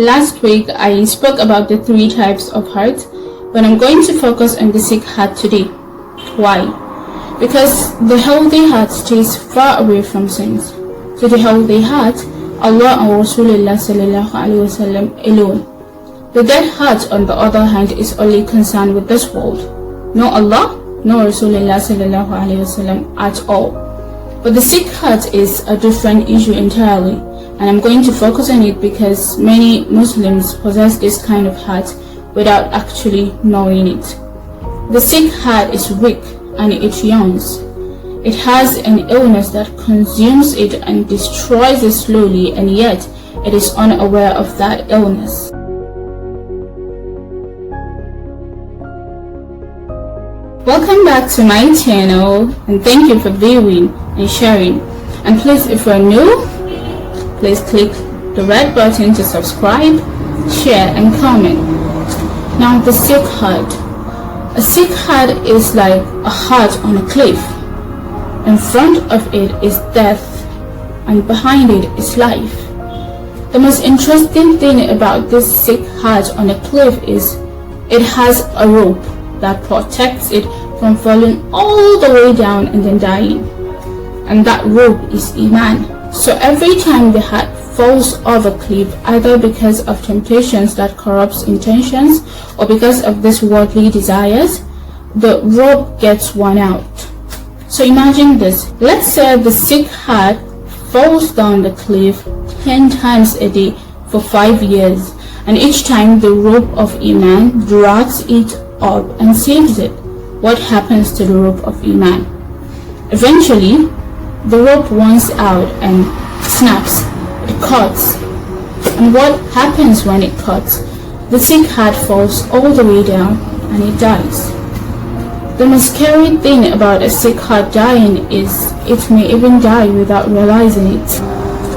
Last week I spoke about the 3 types of heart, but I'm going to focus on the sick heart today. Why? Because the healthy heart stays far away from sins. To the healthy heart, Allah and Rasulullah sallallahu alaihi wasallam alone. The dead heart, on the other hand, is only concerned with this world. No Allah, no Rasulullah sallallahu alaihi wasallam at all. But the sick heart is a different issue entirely, and I'm going to focus on it because many Muslims possess this kind of heart without actually knowing it. The sick heart is weak and it yawns. It has an illness that consumes it and destroys it slowly, and yet it is unaware of that illness. Welcome back to my channel, and thank you for viewing and sharing. And please, if you're new, please click the red button to subscribe, share and comment. Now, the sick heart. A sick heart is like a heart on a cliff. In front of it is death, and behind it is life. The most interesting thing about this sick heart on a cliff is it has a rope that protects it from falling all the way down and then dying. And that rope is Iman. So every time the heart falls off a cliff, either because of temptations that corrupts intentions or because of these worldly desires, the rope gets worn out. So imagine this. Let's say the sick heart falls down the cliff 10 times a day for 5 years, and each time the rope of Iman drags it up and saves it. What happens to the rope of Iman? Eventually, the rope runs out and snaps. It cuts. And what happens when it cuts? The sick heart falls all the way down and it dies. The most scary thing about a sick heart dying is it may even die without realizing it.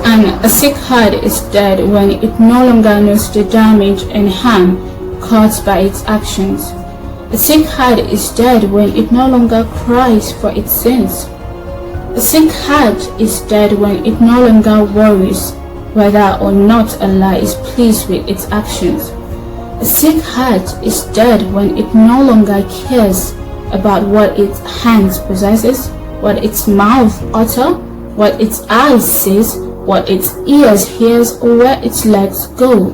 And a sick heart is dead when it no longer knows the damage and harm caused by its actions. A sick heart is dead when it no longer cries for its sins. A sick heart is dead when it no longer worries whether or not Allah is pleased with its actions. A sick heart is dead when it no longer cares about what its hands possesses, what its mouth utters, what its eyes sees, what its ears hears, or where its legs go.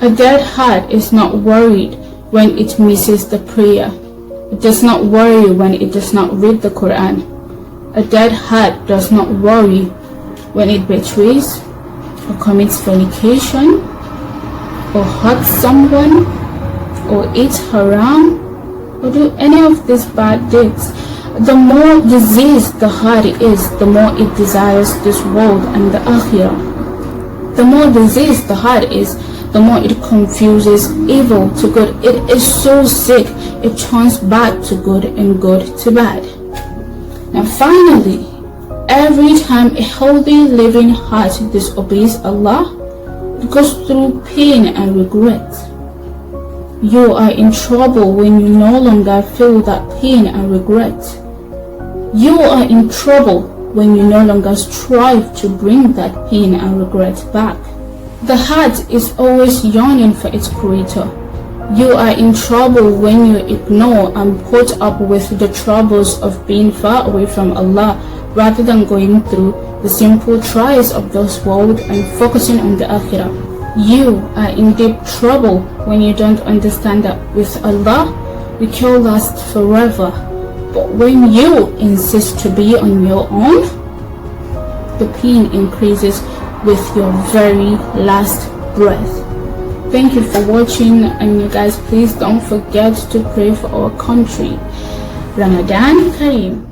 A dead heart is not worried when it misses the prayer. It does not worry when it does not read the Quran. A dead heart does not worry when it betrays or commits fornication or hurts someone or eats haram or do any of these bad deeds. The more diseased the heart is, the more it desires this world and the akhirah. The more diseased the heart is, the more it confuses evil to good. It is so sick, it turns bad to good and good to bad. Now finally, every time a healthy living heart disobeys Allah, it goes through pain and regret. You are in trouble when you no longer feel that pain and regret. You are in trouble when you no longer strive to bring that pain and regret back. The heart is always yearning for its creator. You are in trouble when you ignore and put up with the troubles of being far away from Allah rather than going through the simple trials of this world and focusing on the akhirah. You are in deep trouble when you don't understand that with Allah we can last forever. But when you insist to be on your own, the pain increases with your very last breath. Thank you for watching, and you guys, please don't forget to pray for our country. Ramadan Kareem.